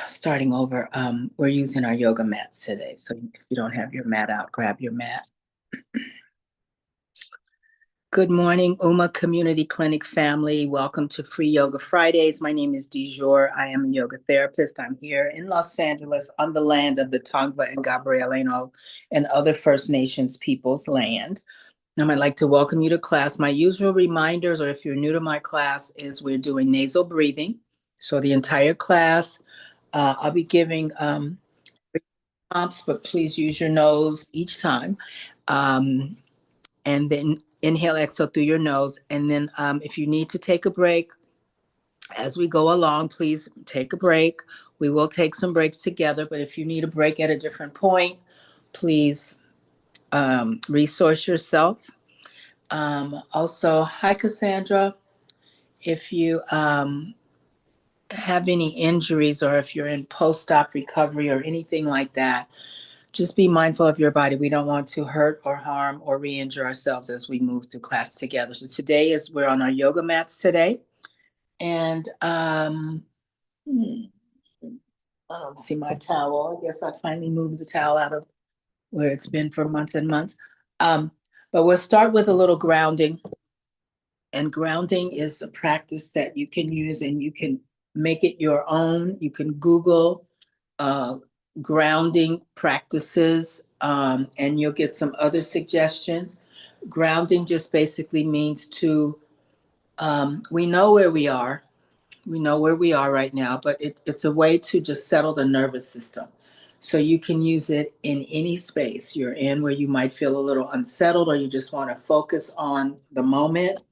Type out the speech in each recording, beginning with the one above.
Starting over, we're using our yoga mats today. So if you don't have your mat out, grab your mat. Good morning, Uma Community Clinic family. Welcome to Free Yoga Fridays. My name is Dijor. I am a yoga therapist. I'm here in Los Angeles on the land of the Tongva and Gabrielino and other First Nations peoples' land. I'd like to welcome you to class. My usual reminders, or if you're new to my class, is we're doing nasal breathing. So the entire class, I'll be giving prompts, but please use your nose each time. And then inhale, exhale through your nose. And then if you need to take a break as we go along, please take a break. We will take some breaks together, but if you need a break at a different point, please resource yourself. Also, hi, Cassandra. If you have any injuries or if you're in post-op recovery or anything like that, just be mindful of your body. We don't want to hurt or harm or re-injure ourselves as we move through class together. So today we're on our yoga mats today. And I don't see my towel. I guess I finally moved the towel out of where it's been for months and months. But we'll start with a little grounding. And grounding is a practice that you can use and you can make it your own. You can Google grounding practices and you'll get some other suggestions. Grounding just basically means we know where we are. We know where we are right now, but it's a way to just settle the nervous system. So you can use it in any space you're in where you might feel a little unsettled or you just want to focus on the moment.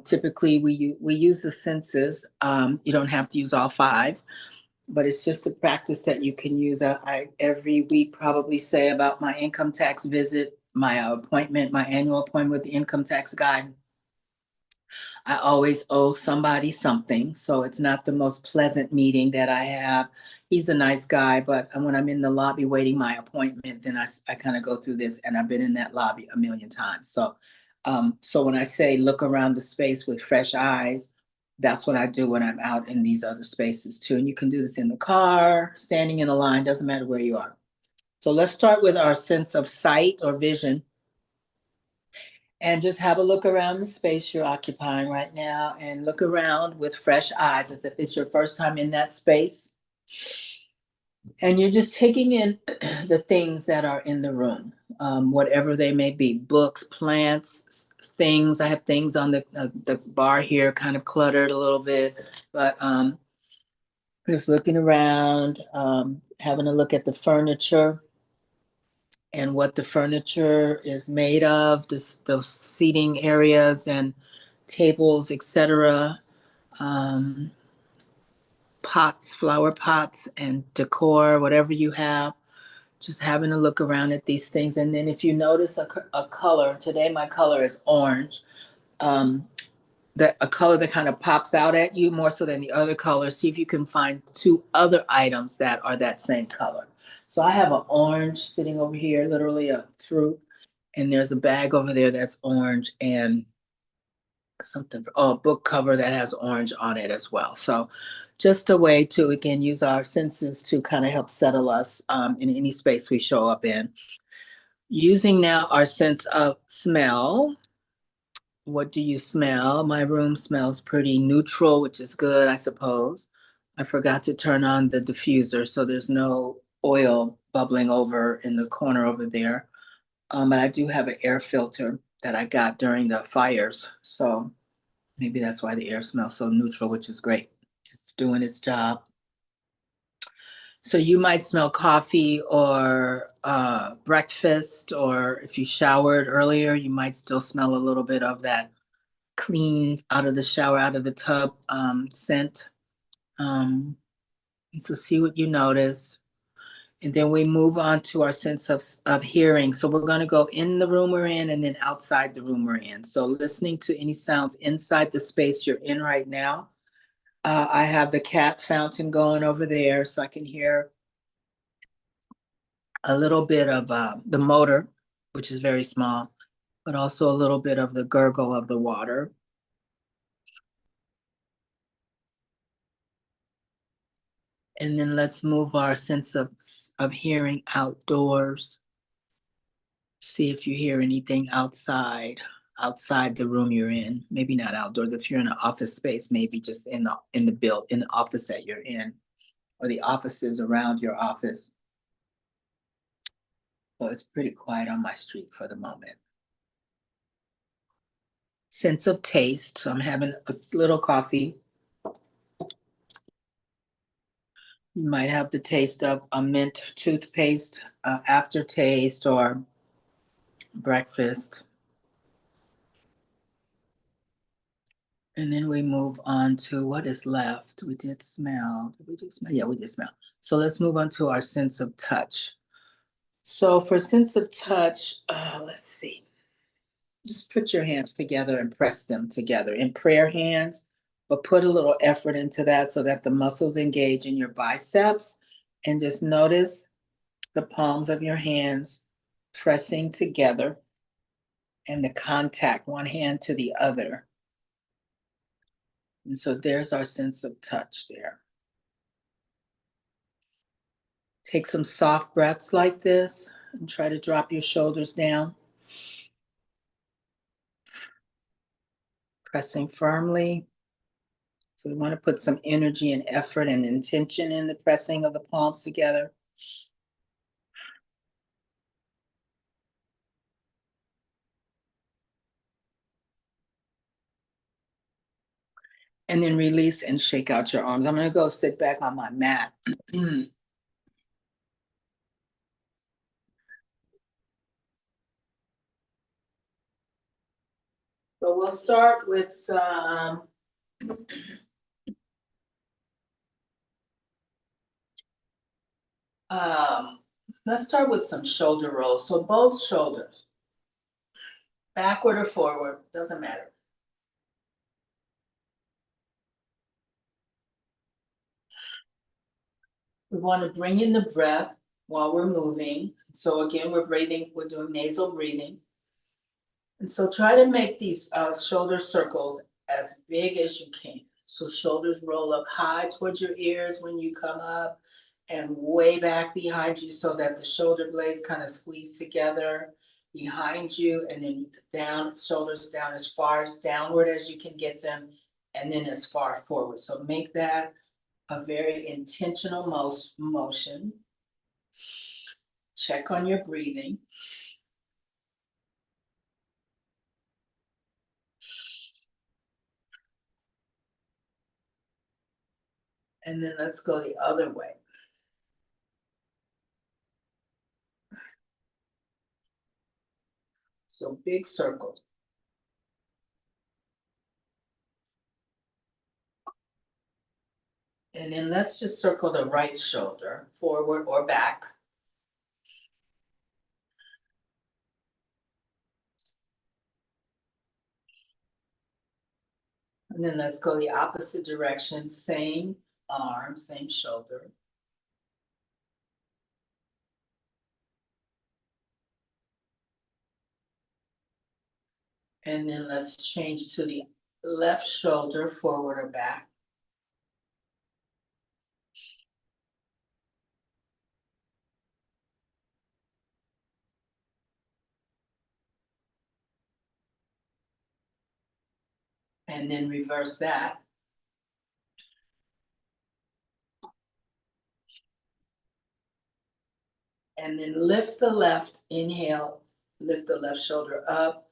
Typically, we use the senses. You don't have to use all five, but it's just a practice that you can use. I every week probably say about my income tax visit, my appointment, my annual appointment with the income tax guy. I always owe somebody something, so it's not the most pleasant meeting that I have. He's a nice guy, but when I'm in the lobby waiting my appointment, then I kind of go through this, and I've been in that lobby a million times. So when I say look around the space with fresh eyes, that's what I do when I'm out in these other spaces too. And you can do this in the car, standing in a line, doesn't matter where you are. So let's start with our sense of sight or vision and just have a look around the space you're occupying right now and look around with fresh eyes as if it's your first time in that space. And you're just taking in the things that are in the room, whatever they may be, books, plants, things. I have things on the bar here, kind of cluttered a little bit, but just looking around, having a look at the furniture and what the furniture is made of, those seating areas and tables, etc. Pots, flower pots, and decor, whatever you have. Just having a look around at these things. And then if you notice a color, today my color is orange, a color that kind of pops out at you more so than the other colors. See if you can find two other items that are that same color. So I have an orange sitting over here, literally a fruit, and there's a bag over there that's orange and something, a book cover that has orange on it as well. So just a way to, again, use our senses to kind of help settle us in any space we show up in. Using now our sense of smell. What do you smell? My room smells pretty neutral, which is good, I suppose. I forgot to turn on the diffuser, so there's no oil bubbling over in the corner over there. But I do have an air filter that I got during the fires. So maybe that's why the air smells so neutral, which is great. It's doing its job. So you might smell coffee or breakfast, or if you showered earlier, you might still smell a little bit of that clean out of the shower, out of the tub scent. So see what you notice. And then we move on to our sense of hearing. So we're going to go in the room we're in and then outside the room we're in. So listening to any sounds inside the space you're in right now. I have the cat fountain going over there so I can hear a little bit of the motor, which is very small, but also a little bit of the gurgle of the water. And then let's move our sense of hearing outdoors. See if you hear anything outside the room you're in. Maybe not outdoors. If you're in an office space, maybe just in the office that you're in, or the offices around your office. So it's pretty quiet on my street for the moment. Sense of taste. So I'm having a little coffee. You might have the taste of a mint toothpaste aftertaste or breakfast. And then we move on to what is left. We did smell. Did we do smell? Yeah, we did smell. So let's move on to our sense of touch. So for sense of touch, let's see. Just put your hands together and press them together in prayer hands, but put a little effort into that so that the muscles engage in your biceps. And just notice the palms of your hands pressing together and the contact, one hand to the other. And so there's our sense of touch there. Take some soft breaths like this and try to drop your shoulders down. Pressing firmly. So we want to put some energy and effort and intention in the pressing of the palms together. And then release and shake out your arms. I'm going to go sit back on my mat. So we'll start with some let's start with some shoulder rolls. So both shoulders, backward or forward, doesn't matter. We want to bring in the breath while we're moving. So again, we're doing nasal breathing. And so try to make these shoulder circles as big as you can. So shoulders roll up high towards your ears when you come up and way back behind you so that the shoulder blades kind of squeeze together behind you, and then down, shoulders down as far as downward as you can get them, and then as far forward. So make that a very intentional motion. Check on your breathing. And then let's go the other way. So big circles. And then let's just circle the right shoulder, forward or back. And then let's go the opposite direction, same arm, same shoulder. And then let's change to the left shoulder, forward or back. And then reverse that. And then lift the left, inhale, lift the left shoulder up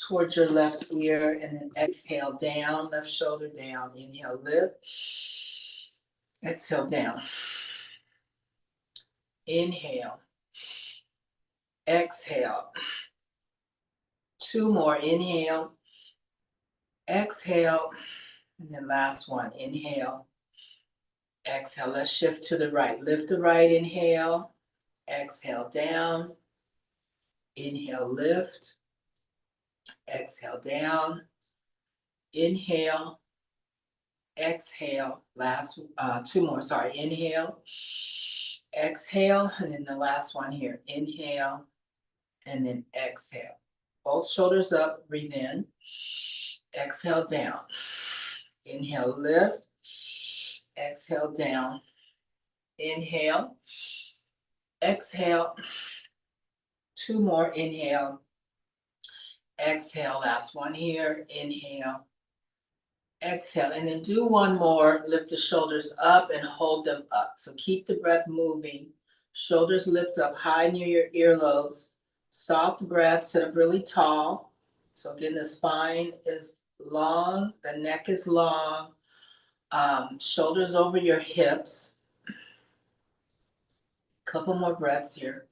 towards your left ear, and then exhale down, left shoulder down, inhale, lift, exhale down. Inhale, exhale. Two more, inhale, exhale, and then last one, inhale, exhale. Let's shift to the right. Lift the right, inhale, exhale down, inhale, lift, exhale down, inhale, exhale. Last two more, sorry, inhale, exhale, and then the last one here, inhale, and then exhale. Both shoulders up, breathe in, exhale down, inhale, lift, exhale down, Inhale. Exhale. 2 more. Inhale. Exhale. Last one here. Inhale. Exhale. And then do 1 more. Lift the shoulders up and hold them up. So keep the breath moving. Shoulders lift up high near your earlobes. Soft breath. Sit up really tall. So again, the spine is long. The neck is long. Shoulders over your hips. Couple more breaths here.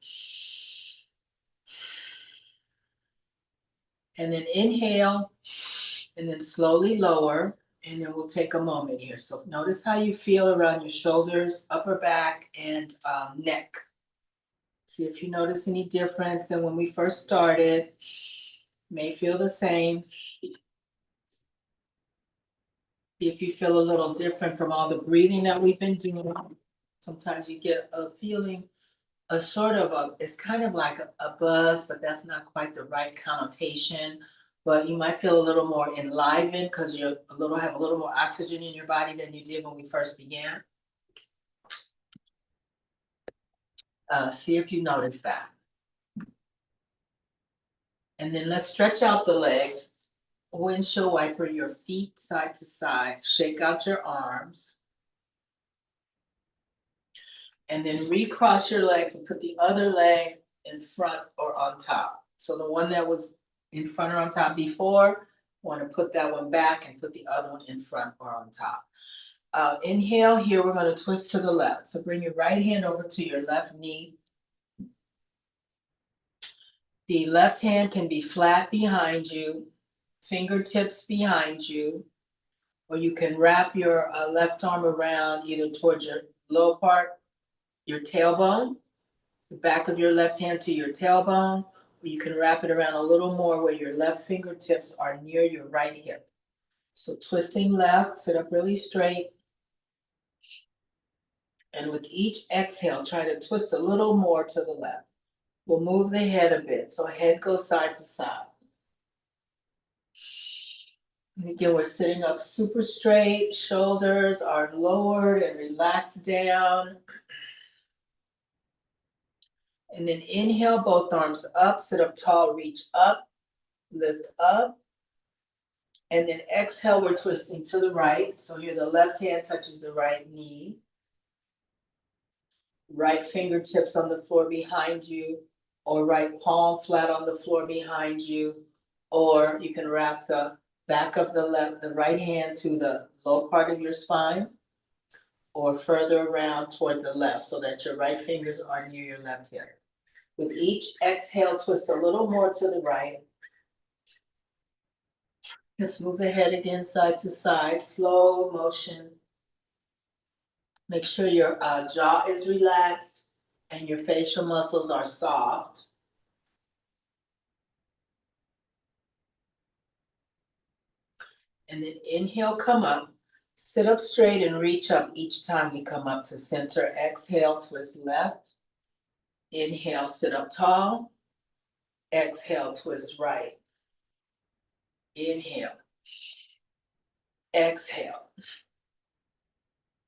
And then inhale, and then slowly lower, and then we'll take a moment here. So notice how you feel around your shoulders, upper back, and neck. See if you notice any difference than when we first started. May feel the same. See if you feel a little different from all the breathing that we've been doing. Sometimes you get a feeling, it's kind of like a buzz, but that's not quite the right connotation. But you might feel a little more enlivened because you have a little more oxygen in your body than you did when we first began. See if you notice that. And then let's stretch out the legs. Windshield wiper your feet side to side. Shake out your arms. And then recross your legs and put the other leg in front or on top. So the one that was in front or on top before, want to put that one back and put the other one in front or on top. Inhale here, we're going to twist to the left. So bring your right hand over to your left knee. The left hand can be flat behind you, fingertips behind you, or you can wrap your left arm around either towards your lower part, your tailbone, the back of your left hand to your tailbone, or you can wrap it around a little more where your left fingertips are near your right hip. So twisting left, sit up really straight. And with each exhale, try to twist a little more to the left. We'll move the head a bit, so head goes side to side. And again, we're sitting up super straight, shoulders are lowered and relaxed down. And then inhale, both arms up, sit up tall, reach up, lift up. And then exhale, we're twisting to the right. So here the left hand touches the right knee. Right fingertips on the floor behind you, or right palm flat on the floor behind you. Or you can wrap the back of the right hand to the low part of your spine, or further around toward the left so that your right fingers are near your left hip. With each exhale, twist a little more to the right. Let's move the head again side to side, slow motion. Make sure your jaw is relaxed and your facial muscles are soft. And then inhale, come up. Sit up straight and reach up each time we come up to center. Exhale, twist left. Inhale, sit up tall. Exhale, twist right. Inhale. Exhale.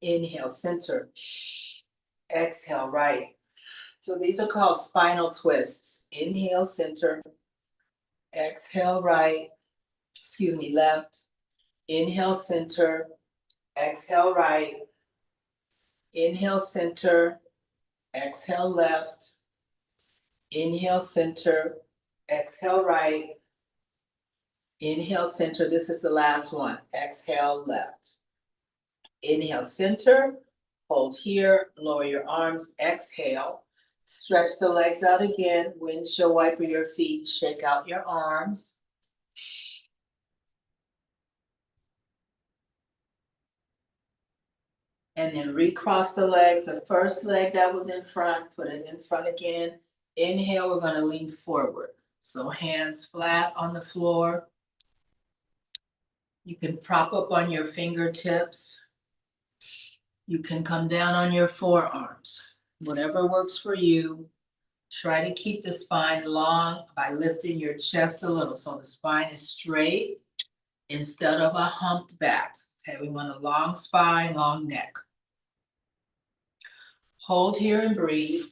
Inhale, center. Exhale, right. So these are called spinal twists. Inhale, center. Exhale, right. Left. Inhale, center. Exhale, right. Inhale, center. Exhale, left. Inhale, center. Exhale, right. Inhale, center. This is the last one. Exhale, left. Inhale, center. Hold here. Lower your arms. Exhale. Stretch the legs out again. Windshield wiper your feet. Shake out your arms. And then recross the legs. The first leg that was in front, put it in front again. Inhale, we're going to lean forward. So hands flat on the floor. You can prop up on your fingertips. You can come down on your forearms. Whatever works for you. Try to keep the spine long by lifting your chest a little so the spine is straight instead of a humped back. Okay, we want a long spine, long neck. Hold here and breathe.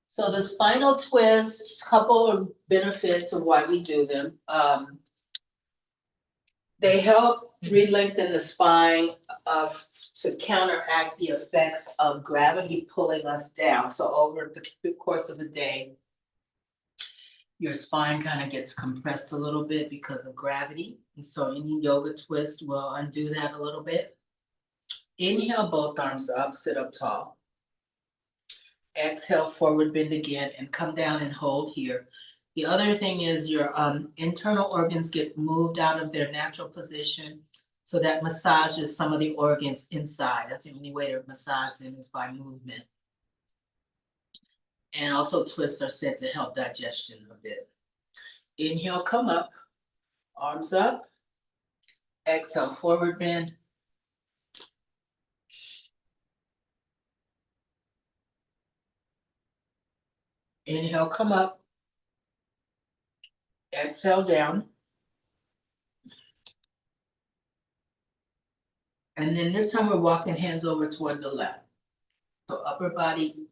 So the spinal twists, couple of benefits of why we do them. They help re-lengthen the spine to counteract the effects of gravity pulling us down. So over the course of a day, your spine kind of gets compressed a little bit because of gravity. And so any yoga twist will undo that a little bit. Inhale, both arms up, sit up tall. Exhale, forward bend again, and come down and hold here. The other thing is your internal organs get moved out of their natural position, so that massages some of the organs inside. That's the only way to massage them is by movement. And also twists are said to help digestion a bit. Inhale, come up, arms up. Exhale, forward bend. Inhale, come up. Exhale, down. And then this time we're walking hands over toward the left. So upper body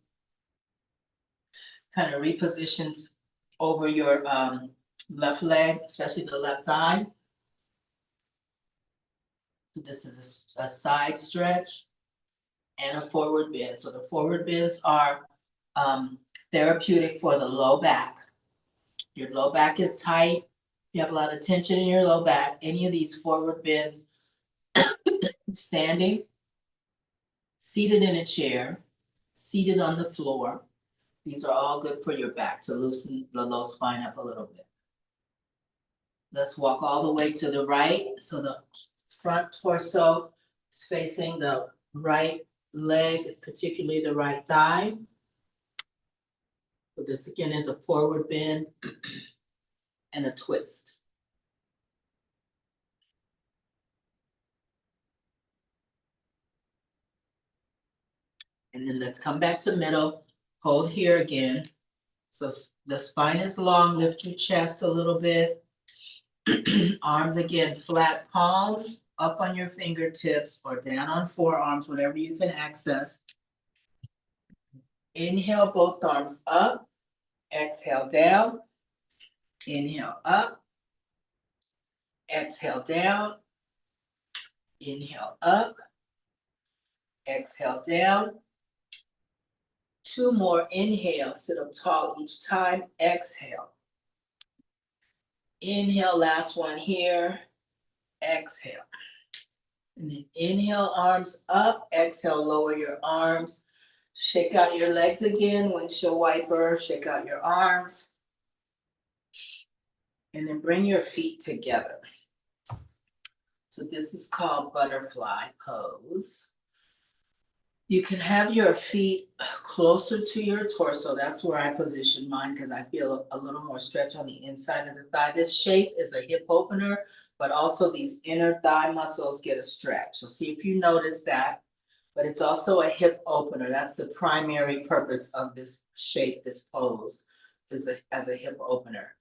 kind of repositions over your left leg, especially the left thigh. So this is a side stretch and a forward bend. So the forward bends are therapeutic for the low back. Your low back is tight. You have a lot of tension in your low back. Any of these forward bends, standing, seated in a chair, seated on the floor. These are all good for your back to loosen the low spine up a little bit. Let's walk all the way to the right. So the front torso is facing the right leg, particularly the right thigh. So this again is a forward bend and a twist. And then let's come back to middle. Hold here again. So the spine is long, lift your chest a little bit. Arms again, flat palms up on your fingertips or down on forearms, whatever you can access. Inhale, both arms up. Exhale, down. Inhale, up. Exhale, down. Inhale, up. Exhale, down. Two more. Inhale, sit up tall each time. Exhale. Inhale, last one here. Exhale. And then inhale, arms up. Exhale, lower your arms. Shake out your legs again, windshield wiper. Shake out your arms. And then bring your feet together. So this is called butterfly pose. You can have your feet closer to your torso. That's where I position mine because I feel a little more stretch on the inside of the thigh. This shape is a hip opener, but also these inner thigh muscles get a stretch. So see if you notice that, but it's also a hip opener. That's the primary purpose of this shape, this pose, is as a hip opener.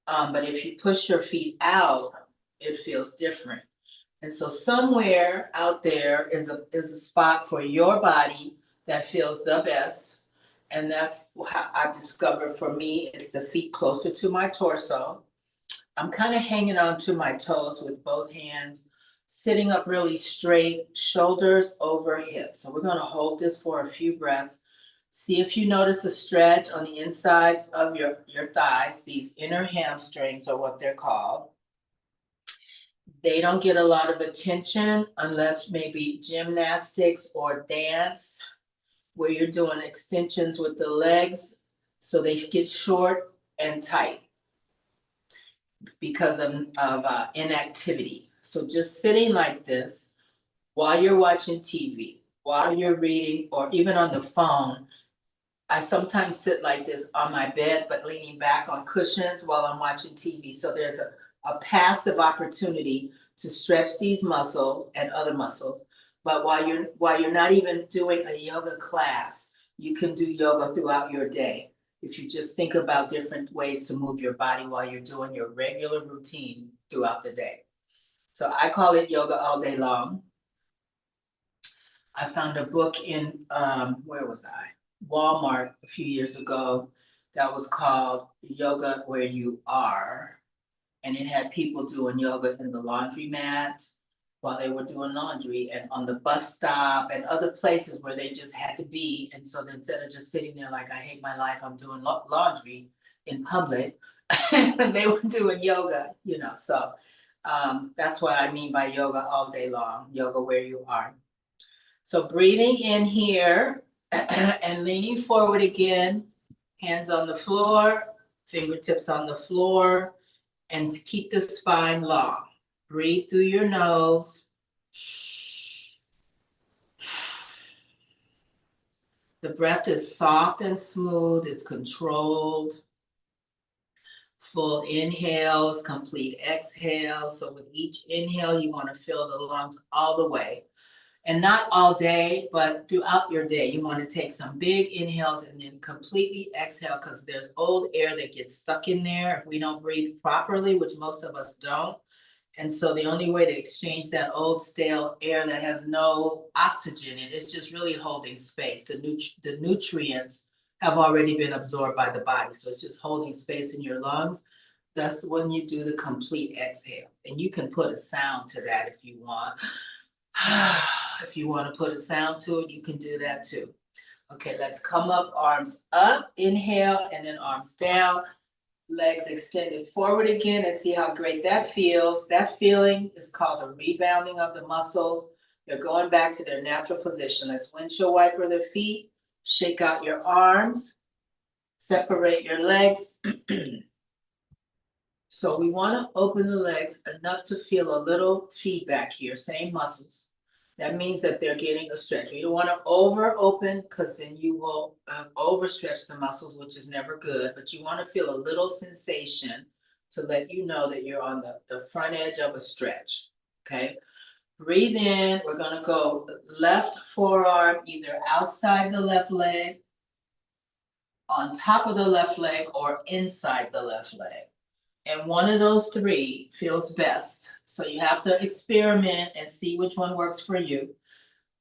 But if you push your feet out, it feels different. And so somewhere out there is a spot for your body that feels the best. And that's how I've discovered for me, it's the feet closer to my torso. I'm kind of hanging on to my toes with both hands, sitting up really straight, shoulders over hips. So we're going to hold this for a few breaths. See if you notice a stretch on the insides of your thighs. These inner hamstrings are what they're called. They don't get a lot of attention unless maybe gymnastics or dance, where you're doing extensions with the legs. So they get short and tight because of inactivity. So just sitting like this while you're watching TV, while you're reading, or even on the phone. I sometimes sit like this on my bed, but leaning back on cushions while I'm watching TV. So there's a passive opportunity to stretch these muscles and other muscles. But while you're not even doing a yoga class, you can do yoga throughout your day. If you just think about different ways to move your body while you're doing your regular routine throughout the day. So I call it yoga all day long. I found a book in, where was I? Walmart a few years ago that was called Yoga Where You Are. And it had people doing yoga in the laundromat while they were doing laundry and on the bus stop and other places where they just had to be. And so instead of just sitting there like, I hate my life, I'm doing laundry in public, they were doing yoga, you know. So that's what I mean by yoga all day long, yoga where you are. So breathing in here and leaning forward again, hands on the floor, fingertips on the floor, and keep the spine long. Breathe through your nose. The breath is soft and smooth, it's controlled. Full inhales, complete exhales. So with each inhale, you want to fill the lungs all the way. And not all day, but throughout your day, you want to take some big inhales and then completely exhale because there's old air that gets stuck in there if we don't breathe properly, which most of us don't. And so the only way to exchange that old stale air that has no oxygen in it is just really holding space. The nutrients have already been absorbed by the body. So it's just holding space in your lungs. That's when you do the complete exhale. And you can put a sound to that if you want. If you want to put a sound to it, you can do that too. Okay, let's come up, arms up, inhale, and then arms down. Legs extended forward again and see how great that feels. That feeling is called the rebounding of the muscles. They're going back to their natural position. Let's windshield wiper the feet, shake out your arms, separate your legs. So we want to open the legs enough to feel a little feedback here, same muscles. That means that they're getting a stretch. We don't want to over open because then you will overstretch the muscles, which is never good. But you want to feel a little sensation to let you know that you're on the front edge of a stretch. Okay. Breathe in. We're going to go left forearm, either outside the left leg, on top of the left leg, or inside the left leg. And one of those three feels best. So you have to experiment and see which one works for you.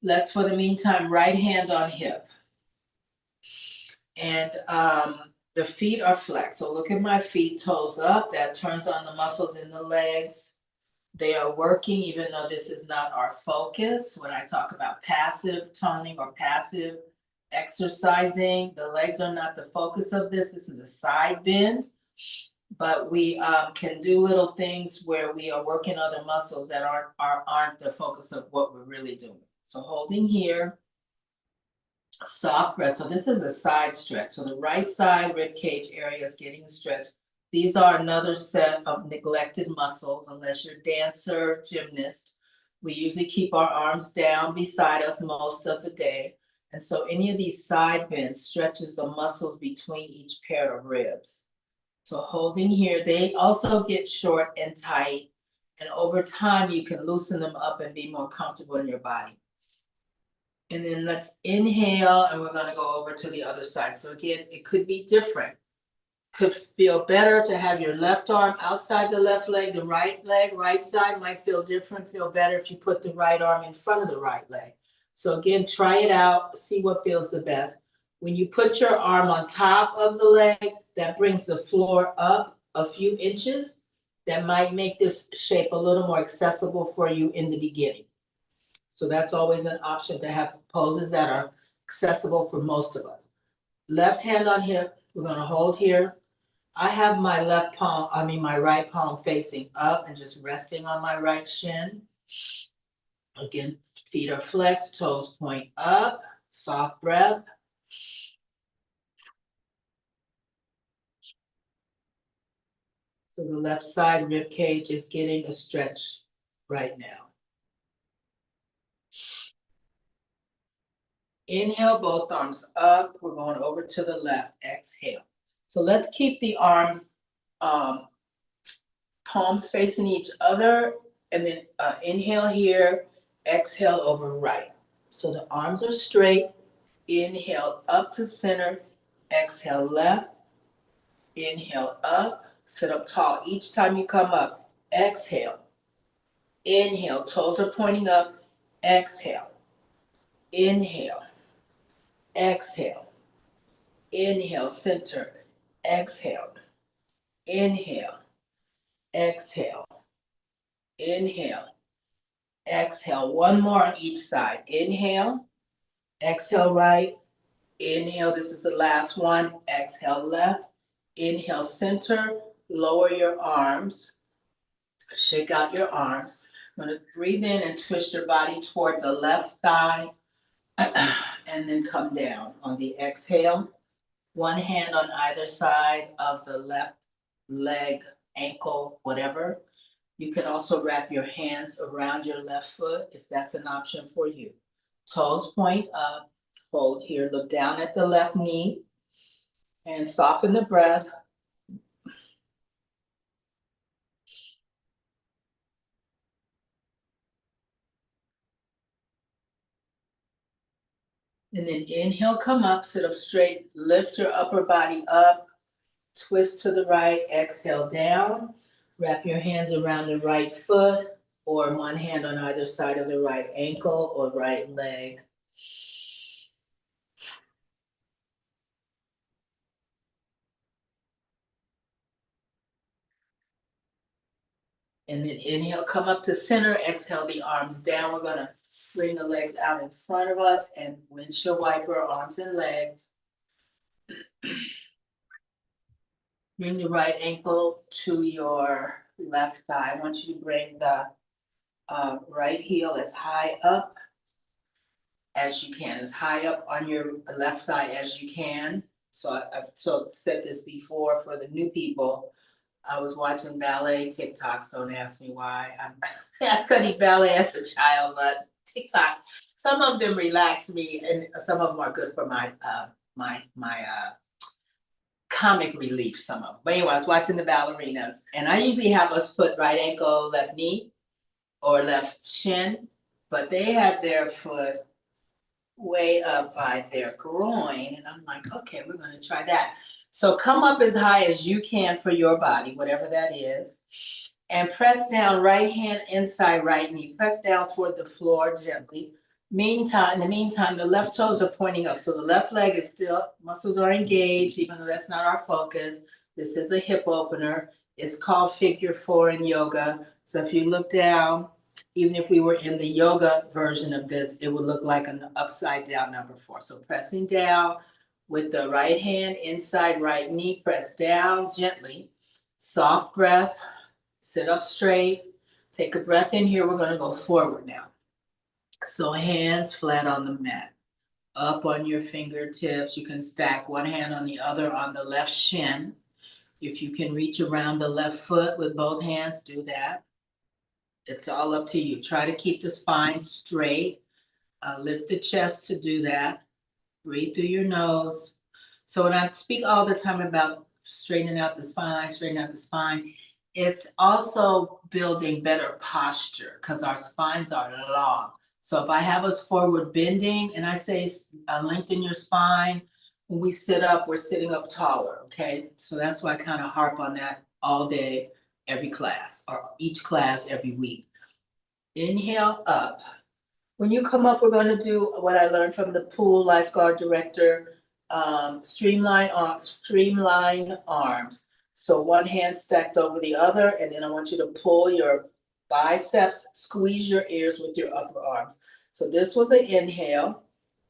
Let's, for the meantime, right hand on hip. And the feet are flexed. So look at my feet, toes up. That turns on the muscles in the legs. They are working, even though this is not our focus. When I talk about passive toning or passive exercising, the legs are not the focus of this. This is a side bend. But we can do little things where we are working other muscles that aren't the focus of what we're really doing. So holding here, soft breath. So this is a side stretch. So the right side rib cage area is getting a stretch. These are another set of neglected muscles, unless you're dancer, gymnast. We usually keep our arms down beside us most of the day. And so any of these side bends stretches the muscles between each pair of ribs. So holding here, they also get short and tight. And over time, you can loosen them up and be more comfortable in your body. And then let's inhale, and we're going to go over to the other side. So again, it could be different. Could feel better to have your left arm outside the left leg. The right leg, right side might feel different, feel better if you put the right arm in front of the right leg. So again, try it out, see what feels the best. When you put your arm on top of the leg, that brings the floor up a few inches. That might make this shape a little more accessible for you in the beginning. So that's always an option, to have poses that are accessible for most of us. Left hand on hip, we're going to hold here. I have my my right palm facing up and just resting on my right shin. Again, feet are flexed, toes point up, soft breath. So the left side rib cage is getting a stretch right now. Inhale, both arms up. We're going over to the left. Exhale. So let's keep the arms, palms facing each other, and then inhale here, exhale over right. So the arms are straight. Inhale up to center, exhale left, inhale up, sit up tall. Each time you come up, exhale. Inhale, toes are pointing up, exhale. Inhale, exhale, inhale, center, exhale, inhale, exhale, inhale, exhale. One more on each side. Inhale, exhale right, inhale, this is the last one, exhale left, inhale center, lower your arms, shake out your arms. I'm gonna breathe in and twist your body toward the left thigh, and then come down on the exhale. One hand on either side of the left leg, ankle, whatever. You can also wrap your hands around your left foot if that's an option for you. Toes point up, hold here, look down at the left knee, and soften the breath. And then inhale, come up, sit up straight, lift your upper body up, twist to the right, exhale down, wrap your hands around the right foot or one hand on either side of the right ankle or right leg. And then inhale, come up to center, exhale the arms down. We're gonna bring the legs out in front of us and windshield wiper arms and legs. Bring the right ankle to your left thigh. I want you to bring the right heel as high up as you can, as high up on your left thigh as you can. So I've said this before for the new people. I was watching ballet TikToks. Don't ask me why. I studied ballet as a child, but TikTok, some of them relax me, and some of them are good for my comic relief. Some of them. But anyway, I was watching the ballerinas, and I usually have us put right ankle, left knee, or left shin, but they had their foot way up by their groin, and I'm like, okay, we're gonna try that. So come up as high as you can for your body, whatever that is, and press down, right hand inside right knee, press down toward the floor gently. In the meantime, the left toes are pointing up, so the left leg is still, muscles are engaged, even though that's not our focus. This is a hip opener. It's called figure 4 in yoga. So if you look down, even if we were in the yoga version of this, it would look like an upside down number 4. So pressing down with the right hand inside right knee, press down gently. Soft breath, sit up straight. Take a breath in here. We're going to go forward now. So hands flat on the mat, up on your fingertips. You can stack one hand on the other on the left shin. If you can reach around the left foot with both hands, do that. It's all up to you. Try to keep the spine straight. Lift the chest to do that. Breathe through your nose. So when I speak all the time about straightening out the spine, it's also building better posture because our spines are long. So if I have us forward bending and I say lengthen your spine, when we sit up, we're sitting up taller, okay? So that's why I kind of harp on that all day, every class, or each class every week. Inhale up. When you come up, we're going to do what I learned from the pool lifeguard director, streamline arms. So one hand stacked over the other, and then I want you to pull your biceps, squeeze your ears with your upper arms. So this was an inhale.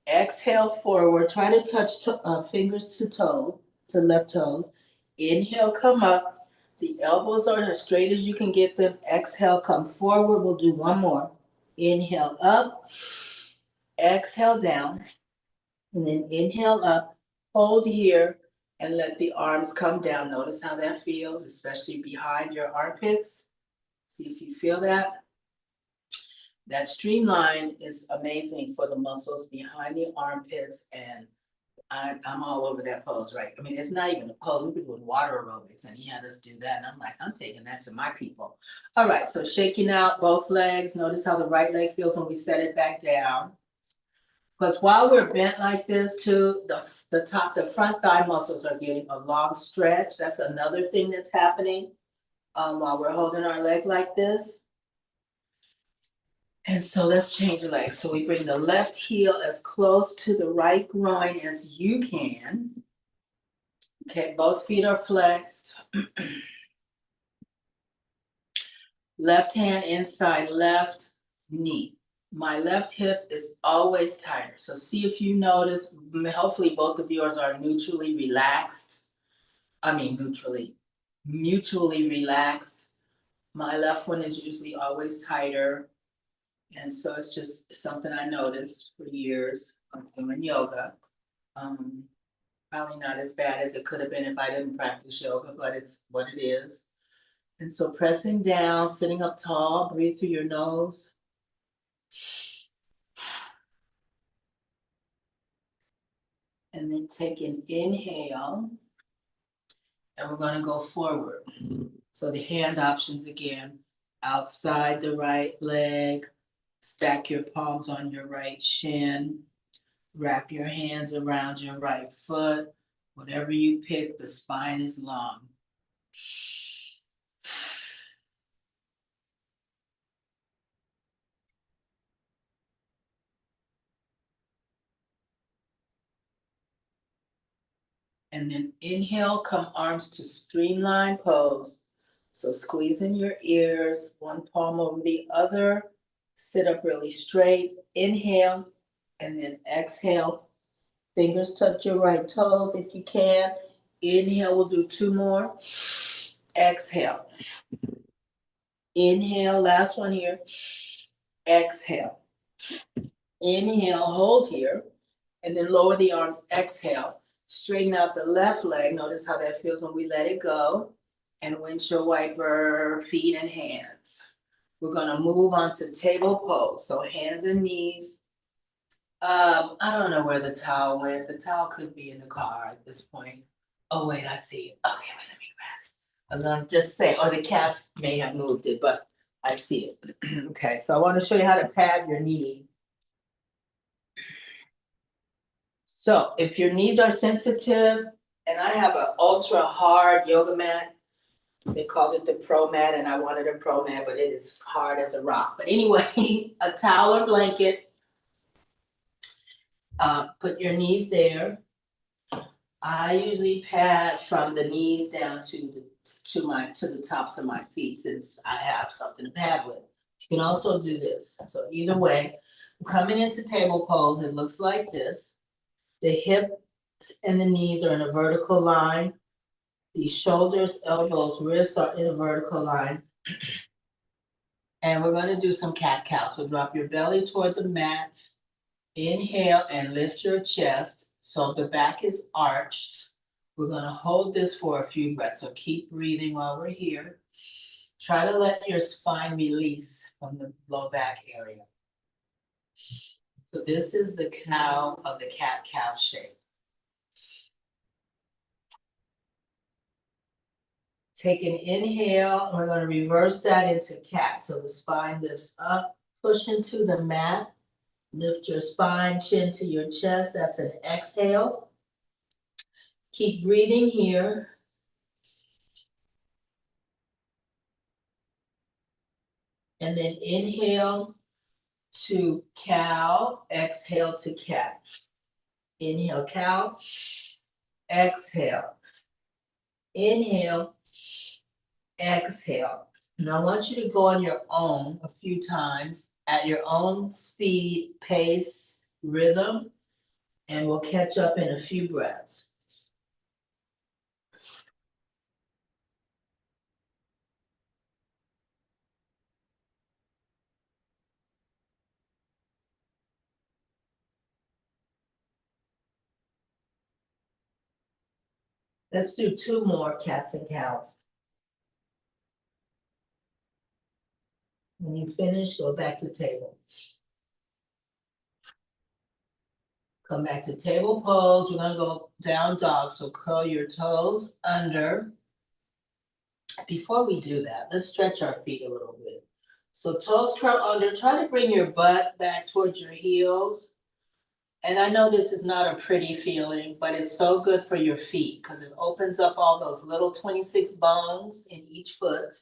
Exhale forward. Try to touch fingers to toe, to left toes. Inhale, come up. The elbows are as straight as you can get them. Exhale, come forward. We'll do one more. Inhale up, exhale down, and then inhale up, hold here, and let the arms come down. Notice how that feels, especially behind your armpits. See if you feel that. That streamline is amazing for the muscles behind the armpits, and I'm all over that pose, right? I mean, it's not even a pose. We've been doing water aerobics, and he had us do that, and I'm like, I'm taking that to my people. All right, so shaking out both legs. Notice how the right leg feels when we set it back down. Because while we're bent like this, too, the front thigh muscles are getting a long stretch. That's another thing that's happening while we're holding our leg like this. And so let's change legs. So we bring the left heel as close to the right groin as you can. Okay, both feet are flexed. Left hand inside left knee. My left hip is always tighter. So see if you notice, hopefully both of yours are neutrally relaxed. Mutually relaxed. My left one is usually always tighter. And so it's just something I noticed for years of doing yoga. Um, Probably not as bad as it could have been if I didn't practice yoga, but it's what it is. And so pressing down, sitting up tall, breathe through your nose. And then take an inhale. And we're going to go forward. So the hand options again, outside the right leg, stack your palms on your right shin, wrap your hands around your right foot. Whatever you pick, the spine is long. And then inhale, come arms to streamline pose. So squeeze in your ears, one palm over the other, sit up really straight, inhale, and then exhale. Fingers touch your right toes if you can. Inhale, we'll do two more. Exhale. Inhale, last one here. Exhale. Inhale, hold here, and then lower the arms, exhale. Straighten out the left leg. Notice how that feels when we let it go. And windshield wiper, feet and hands. We're gonna move on to table pose. So hands and knees. I don't know where the towel went. The towel could be in the car at this point. Oh wait, I see it. Okay, wait, let me grab it. I was gonna just say, or the cats may have moved it, but I see it. Okay, so I want to show you how to pad your knee. So if your knees are sensitive, and I have an ultra hard yoga mat, they called it the pro mat, and I wanted a pro mat, but it is hard as a rock. But anyway, a towel or blanket, put your knees there. I usually pad from the knees down to the tops of my feet, since I have something to pad with. You can also do this. So either way, coming into table pose, it looks like this. The hips and the knees are in a vertical line. The shoulders, elbows, wrists are in a vertical line. And we're going to do some cat-cow. So drop your belly toward the mat. Inhale and lift your chest so the back is arched. We're going to hold this for a few breaths. So keep breathing while we're here. Try to let your spine release from the low back area. So this is the cow of the cat-cow shape. Take an inhale, and we're going to reverse that into cat. So the spine lifts up, push into the mat, lift your spine, chin to your chest. That's an exhale. Keep breathing here. And then inhale to cow, exhale to cat. Inhale, cow, exhale. Inhale, exhale. Now I want you to go on your own a few times at your own speed, pace, rhythm, and we'll catch up in a few breaths. Let's do two more cats and cows. When you finish, go back to table. Come back to table pose. We're gonna go down dog. So curl your toes under. Before we do that, let's stretch our feet a little bit. So toes curl under. Try to bring your butt back towards your heels. And I know this is not a pretty feeling, but it's so good for your feet because it opens up all those little 26 bones in each foot.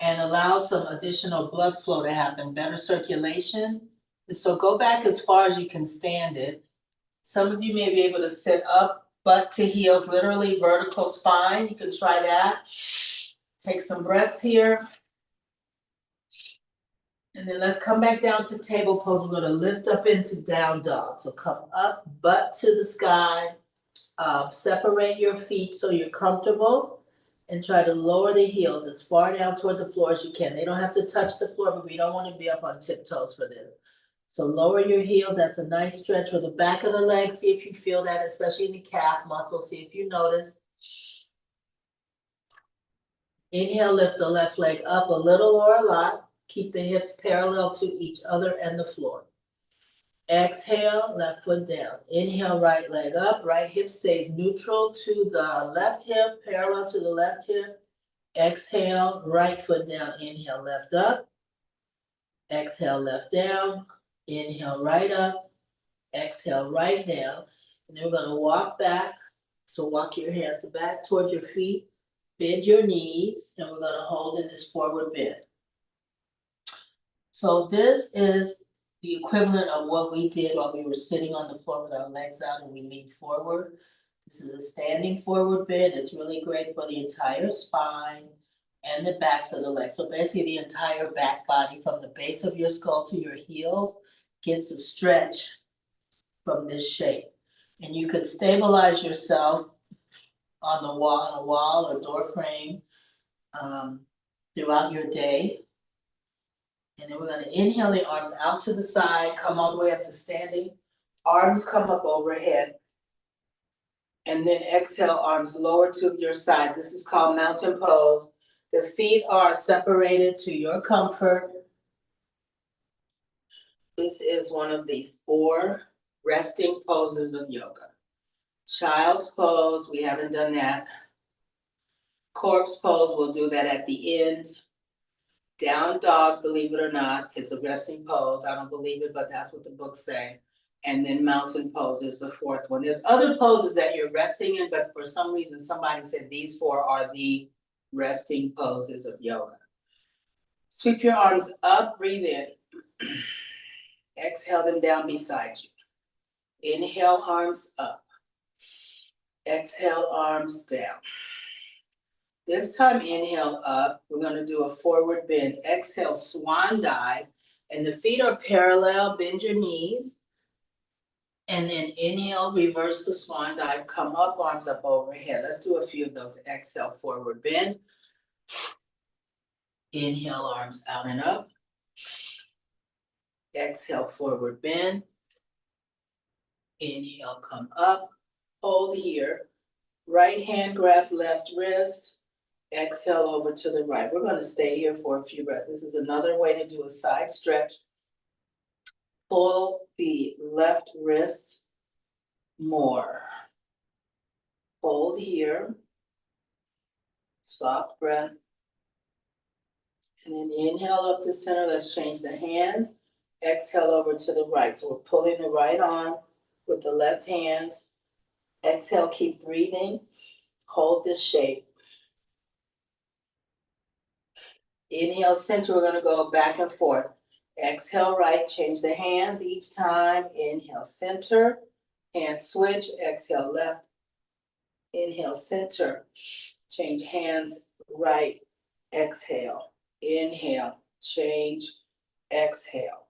and allow some additional blood flow to happen, better circulation. So go back as far as you can stand it. Some of you may be able to sit up, butt to heels, literally vertical spine. You can try that. Take some breaths here. And then let's come back down to table pose. We're going to lift up into down dog. So come up, butt to the sky. Separate your feet so you're comfortable. And try to lower the heels as far down toward the floor as you can. They don't have to touch the floor, but we don't want to be up on tiptoes for this. So lower your heels. That's a nice stretch for the back of the leg. See if you feel that, especially in the calf muscle. See if you notice. Inhale, lift the left leg up a little or a lot. Keep the hips parallel to each other and the floor. Exhale, left foot down. Inhale, right leg up. Right hip stays neutral to the left hip, parallel to the left hip. Exhale, right foot down. Inhale, left up. Exhale, left down. Inhale, right up. Exhale, right down. And then we're going to walk back. So walk your hands back towards your feet. Bend your knees. And we're going to hold in this forward bend. So this is the equivalent of what we did while we were sitting on the floor with our legs out and we leaned forward. This is a standing forward bend. It's really great for the entire spine and the backs of the legs. So basically the entire back body from the base of your skull to your heels gets a stretch from this shape. And you could stabilize yourself on a wall or door frame throughout your day. And then we're going to inhale the arms out to the side, come all the way up to standing. Arms come up overhead. And then exhale, arms lower to your sides. This is called mountain pose. The feet are separated to your comfort. This is one of these 4 resting poses of yoga. Child's pose, we haven't done that. Corpse pose, we'll do that at the end. Down dog, believe it or not, is a resting pose. I don't believe it, but that's what the books say. And then mountain pose is the 4th one. There's other poses that you're resting in, but for some reason, somebody said these 4 are the resting poses of yoga. Sweep your arms up, breathe in. Exhale them down beside you. Inhale, arms up. Exhale, arms down. This time, inhale up. We're going to do a forward bend. Exhale, swan dive. And the feet are parallel. Bend your knees. And then inhale, reverse the swan dive. Come up, arms up overhead. Let's do a few of those. Exhale, forward bend. Inhale, arms out and up. Exhale, forward bend. Inhale, come up. Hold here. Right hand grabs left wrist. Exhale over to the right. We're going to stay here for a few breaths. This is another way to do a side stretch. Pull the left wrist more. Hold here. Soft breath. And then inhale up to center. Let's change the hand. Exhale over to the right. So we're pulling the right arm with the left hand. Exhale, keep breathing. Hold this shape. Inhale, center. We're going to go back and forth. Exhale, right. Change the hands each time. Inhale, center. Hand switch. Exhale, left. Inhale, center. Change hands, right. Exhale. Inhale, change. Exhale.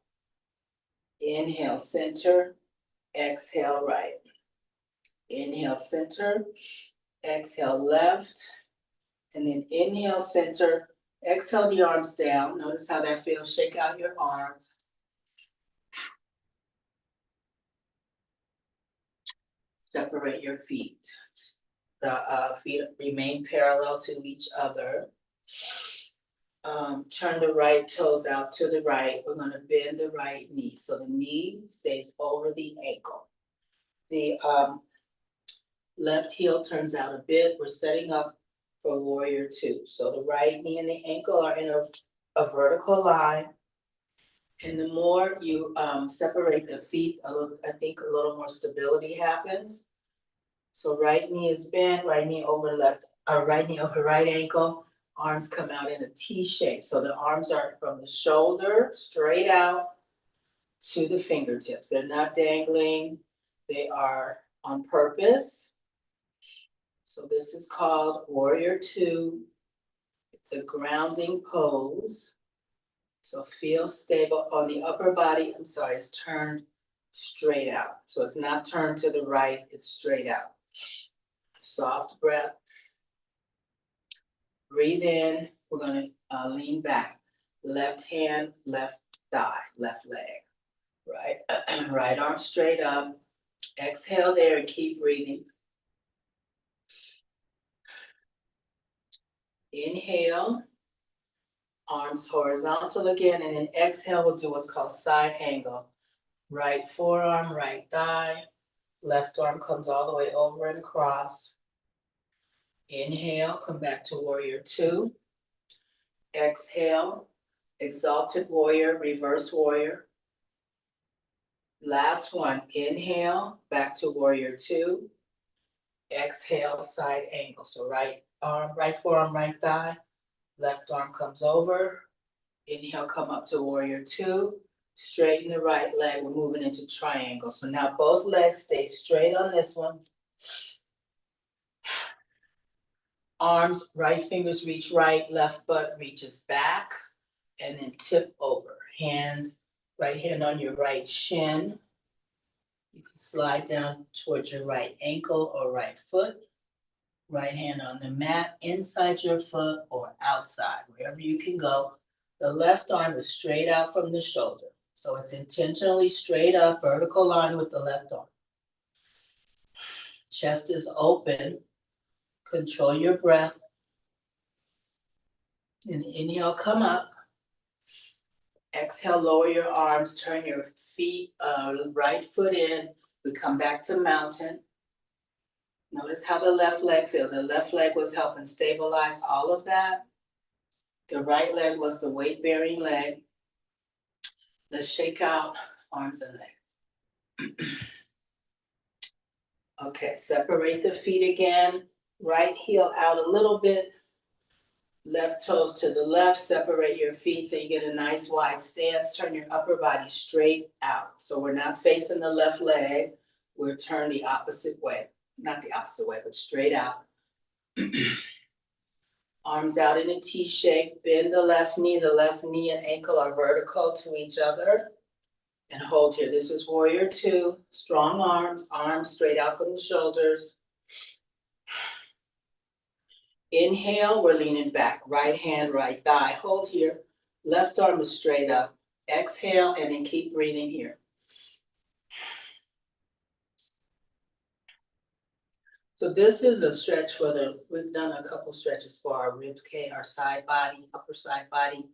Inhale, center. Exhale, right. Inhale, center. Exhale, left. And then inhale, center. Exhale the arms down. Notice how that feels. Shake out your arms. Separate your feet. The feet remain parallel to each other. Turn the right toes out to the right. We're going to bend the right knee. So the knee stays over the ankle. The left heel turns out a bit. We're setting up for warrior 2. So the right knee and the ankle are in a vertical line. And the more you separate the feet, I think a little more stability happens. So right knee is bent, right knee over right ankle. Arms come out in a T shape. So the arms are from the shoulder straight out to the fingertips. They're not dangling. They are on purpose. So this is called Warrior Two. It's a grounding pose. So feel stable on the upper body. I'm sorry, it's turned straight out. So it's not turned to the right, it's straight out. Soft breath. Breathe in. We're going to lean back. Left hand, left thigh, left leg. Right, right arm straight up. Exhale there and keep breathing. Inhale. Arms horizontal again, and then exhale, we'll do what's called side angle. Right forearm, right thigh. Left arm comes all the way over and across. Inhale, come back to Warrior Two. Exhale, Exalted Warrior, Reverse Warrior. Last one, inhale, back to Warrior Two. Exhale, side angle. So right arm, right forearm, right thigh. Left arm comes over. Inhale, come up to Warrior Two. Straighten the right leg. We're moving into triangle. So now both legs stay straight on this one. Arms, right fingers reach right, left butt reaches back, and then tip over. Hands, right hand on your right shin. You can slide down towards your right ankle or right foot. Right hand on the mat, inside your foot or outside, wherever you can go. The left arm is straight out from the shoulder. So it's intentionally straight up, vertical line with the left arm. Chest is open. Control your breath. And inhale, come up. Exhale, lower your arms, turn your feet, right foot in. We come back to mountain. Notice how the left leg feels. The left leg was helping stabilize all of that. The right leg was the weight-bearing leg. Let's shake out arms and legs. Okay, separate the feet again. Right heel out a little bit. Left toes to the left. Separate your feet so you get a nice wide stance. Turn your upper body straight out. So we're not facing the left leg. We're turned the opposite way. Not the opposite way, but straight out. Arms out in a T shape. Bend the left knee. The left knee and ankle are vertical to each other. And hold here. This is Warrior Two. Strong arms. Arms straight out from the shoulders. Inhale, we're leaning back. Right hand, right thigh. Hold here. Left arm is straight up. Exhale, and then keep breathing here. So this is a stretch for we've done a couple stretches for our rib cage, our side body, upper side body.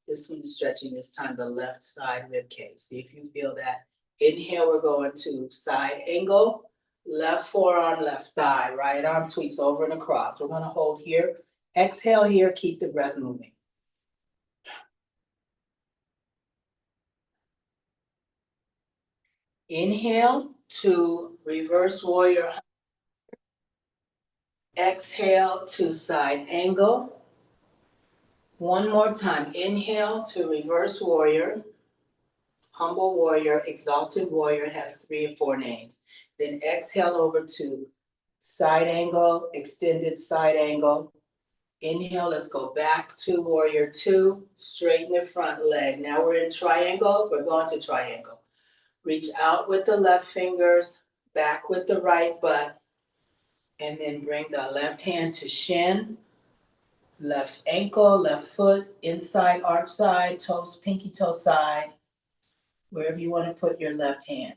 This one is stretching this time the left side rib cage. See if you feel that. Inhale, we're going to side angle. Left forearm, left thigh. Right arm sweeps over and across. We're going to hold here. Exhale here, keep the breath moving. Inhale to reverse warrior. Exhale to side angle. One more time. Inhale to reverse warrior. Humble warrior, exalted warrior. It has 3 or 4 names. Then exhale over to side angle, extended side angle. Inhale, let's go back to Warrior Two. Straighten the front leg. Now we're in triangle. We're going to triangle. Reach out with the left fingers, back with the right butt, and then bring the left hand to shin, left ankle, left foot, inside arch side, toes, pinky toe side, wherever you want to put your left hand.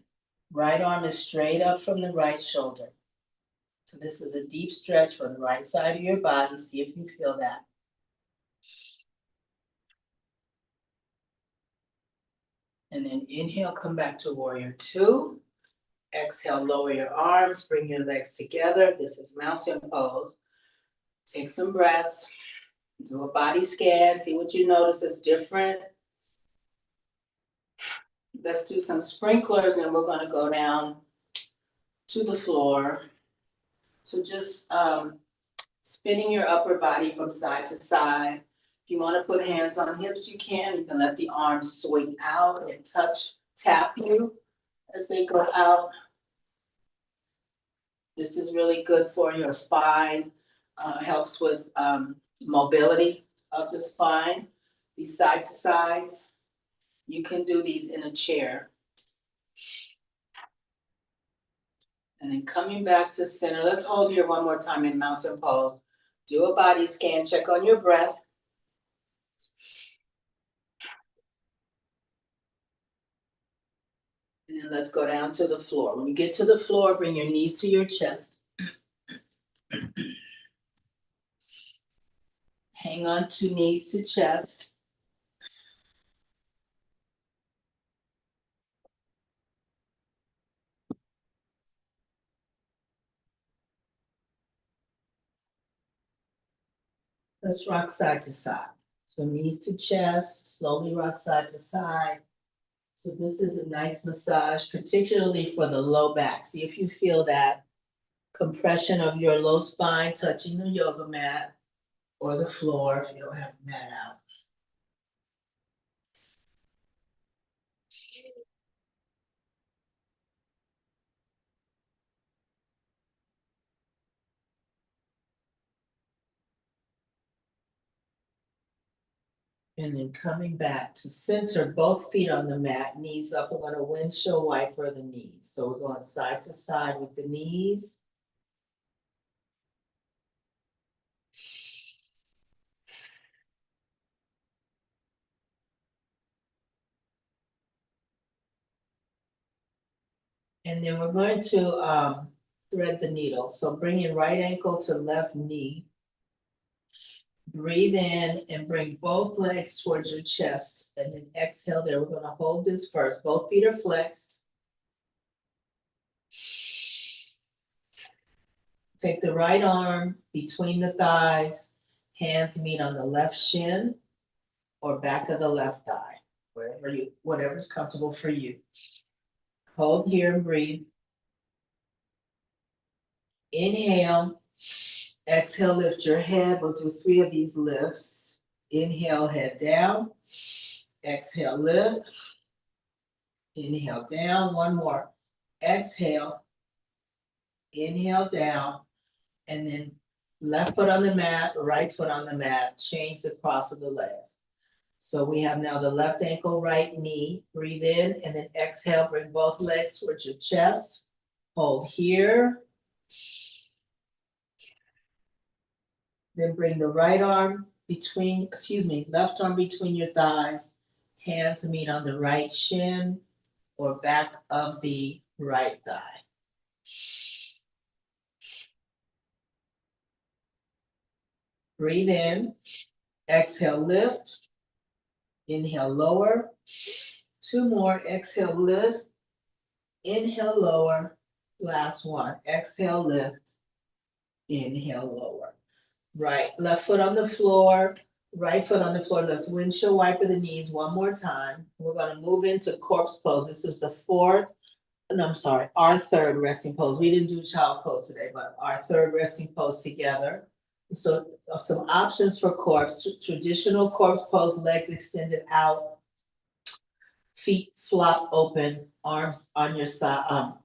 Right arm is straight up from the right shoulder. So this is a deep stretch for the right side of your body. See if you feel that. And then inhale, come back to Warrior Two. Exhale, lower your arms, bring your legs together. This is mountain pose. Take some breaths. Do a body scan. See what you notice is different. Let's do some sprinklers, and then we're going to go down to the floor. So just Spinning your upper body from side to side. If you want to put hands on hips, you can. You can let the arms swing out and tap you as they go out. This is really good for your spine. Helps with mobility of the spine. These side to sides. You can do these in a chair. And then coming back to center. Let's hold here one more time in mountain pose. Do a body scan, check on your breath. And then let's go down to the floor. When you get to the floor, bring your knees to your chest. Hang on to knees to chest. Let's rock side to side. So knees to chest, slowly rock side to side. So this is a nice massage, particularly for the low back. See if you feel that compression of your low spine touching the yoga mat or the floor if you don't have the mat out. And then coming back to center, both feet on the mat, knees up. We're going to windshield wiper the knees. So we're going side to side with the knees. And then we're going to thread the needle. So bring your right ankle to left knee. Breathe in and bring both legs towards your chest. And then exhale there. We're going to hold this first. Both feet are flexed. Take the right arm between the thighs. Hands meet on the left shin or back of the left thigh. Whatever's comfortable for you. Hold here and breathe. Inhale. Exhale, lift your head. We'll do 3 of these lifts. Inhale, head down. Exhale, lift. Inhale, down. One more. Exhale. Inhale, down. And then left foot on the mat, right foot on the mat. Change the cross of the legs. So we have now the left ankle, right knee. Breathe in and then exhale. Bring both legs towards your chest. Hold here. Then bring the left arm between your thighs. Hands meet on the right shin or back of the right thigh. Breathe in. Exhale, lift. Inhale, lower. 2 more. Exhale, lift. Inhale, lower. Last one. Exhale, lift. Inhale, lower. Right, left foot on the floor, right foot on the floor. Let's windshield wiper the knees one more time. We're going to move into corpse pose. This is our third resting pose. We didn't do child's pose today, but our third resting pose together. So some options for corpse. Traditional corpse pose, legs extended out, feet flop open, arms on your side, on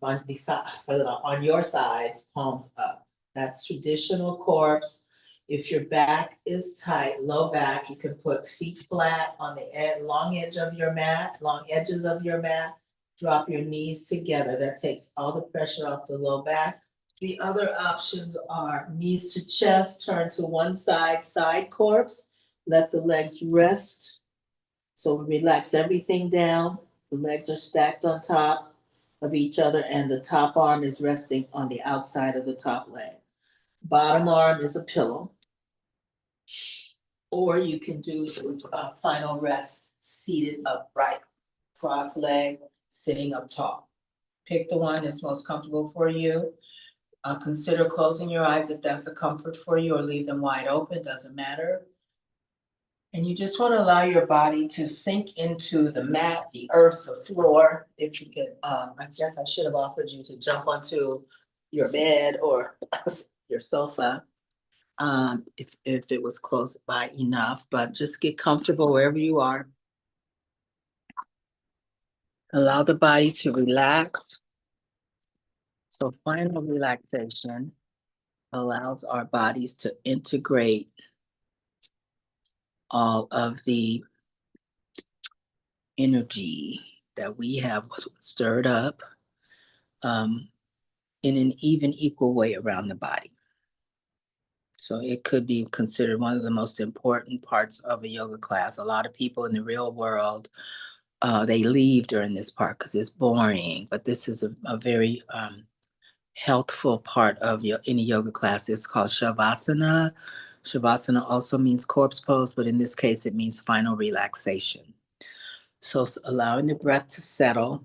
your sides, palms up. That's traditional corpse. If your back is tight, low back, you can put feet flat on the long edges of your mat. Drop your knees together. That takes all the pressure off the low back. The other options are knees to chest, turn to one side, side corpse. Let the legs rest. So relax everything down. The legs are stacked on top of each other and the top arm is resting on the outside of the top leg. Bottom arm is a pillow. Or you can do final rest seated upright, cross leg, sitting up tall. Pick the one that's most comfortable for you. Consider closing your eyes if that's a comfort for you, or leave them wide open, doesn't matter. And you just want to allow your body to sink into the mat, the earth, the floor. If you can, I guess I should have offered you to jump onto your bed or your sofa. if it was close by enough, but just get comfortable wherever you are. Allow the body to relax. So final relaxation allows our bodies to integrate all of the energy that we have stirred up um, in an even equal way around the body. So it could be considered one of the most important parts of a yoga class. A lot of people in the real world, they leave during this part because it's boring, but this is a very healthful part of any yoga class. It's called Shavasana. Shavasana also means corpse pose, but in this case, it means final relaxation. So allowing the breath to settle.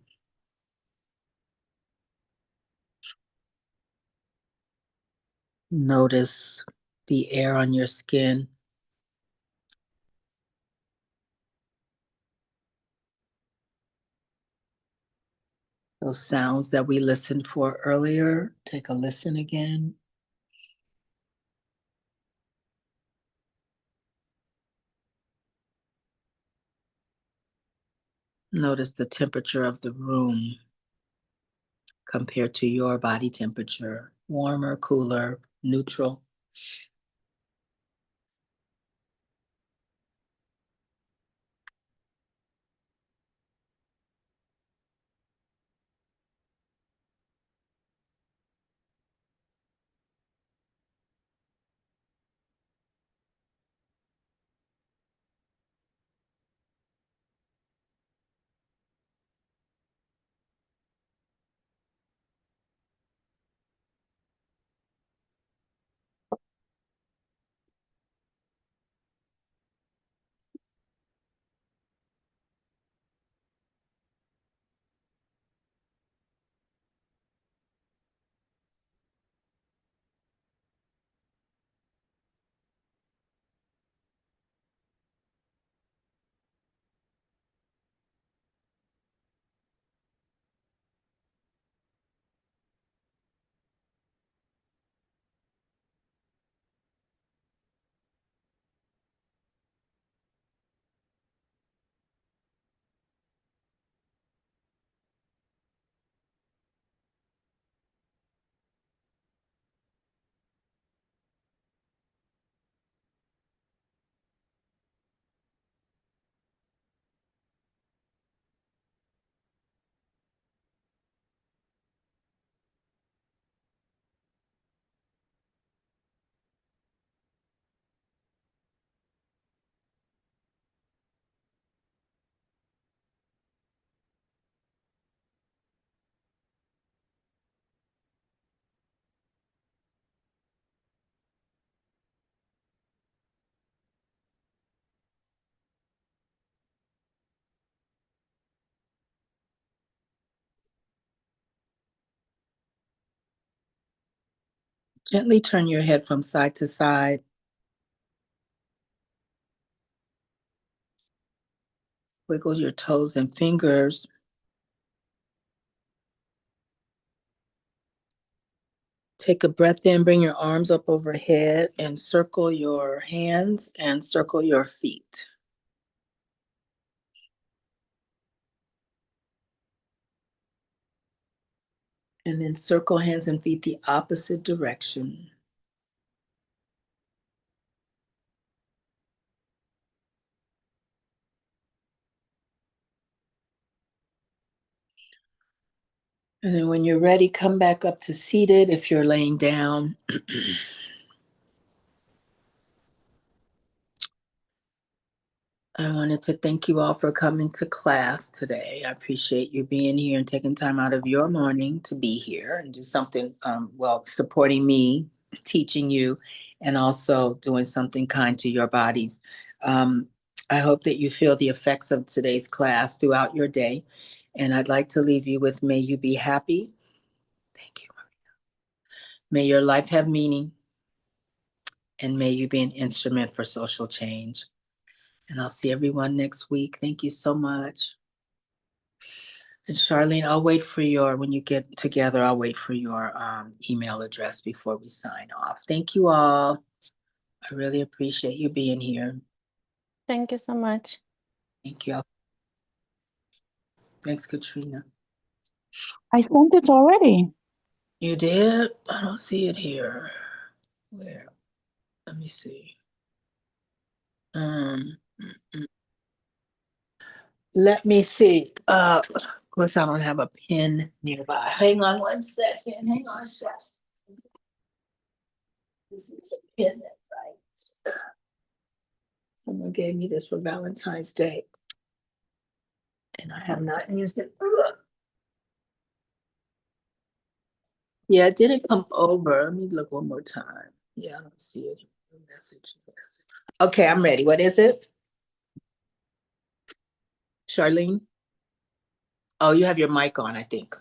Notice the air on your skin. Those sounds that we listened for earlier, take a listen again. Notice the temperature of the room compared to your body temperature, warmer, cooler, neutral. Gently turn your head from side to side. Wiggle your toes and fingers. Take a breath in, bring your arms up overhead and circle your hands and circle your feet. And then circle hands and feet the opposite direction. And then when you're ready, come back up to seated if you're laying down. I wanted to thank you all for coming to class today. I appreciate you being here and taking time out of your morning to be here and do something, well, supporting me, teaching you, and also doing something kind to your bodies. Um, I hope that you feel the effects of today's class throughout your day. And I'd like to leave you with, may you be happy. Thank you. May your life have meaning, and may you be an instrument for social change. And I'll see everyone next week. Thank you so much. And Charlene, I'll wait for when you get together, I'll wait for your email address before we sign off. Thank you all. I really appreciate you being here. Thank you so much. Thank you. Thanks, Katrina. I sent it already. You did? I don't see it here. Where? Let me see. Mm, mm. Let me see. Of course, I don't have a pen nearby. Hang on one second. Hang on a second. This is a pen that writes. Someone gave me this for Valentine's Day, and I have not used it. Ugh. Yeah, it didn't come over. Let me look one more time. Yeah, I don't see it. Message. Okay, I'm ready. What is it? Charlene? Oh, you have your mic on, I think.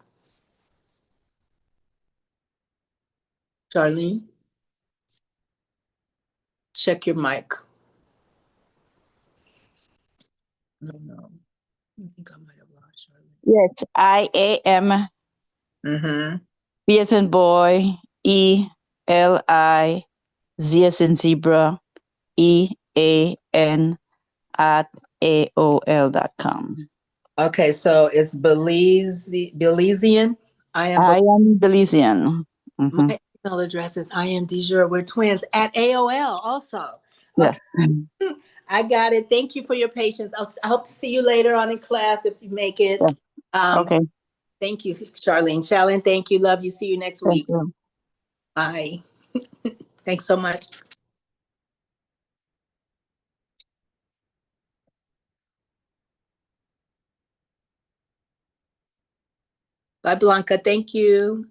Charlene? Check your mic. I don't know. I think I might have lost Charlene. Yes, IAM. Mm-hmm. B as in boy, ELI, Z as in zebra, EAN at AOL.com. Okay, so it's Belizean. I am I am Belizean. Mm-hmm. my email address is we're twins at AOL also. Yes. Okay. I got it. Thank you for your patience. I hope to see you later on in class if you make it. Yes. Okay. Thank you, Charlene. Charlene, thank you. Love you. See you next Thank week. you. Bye. Thanks so much. Bye, Blanca. Thank you.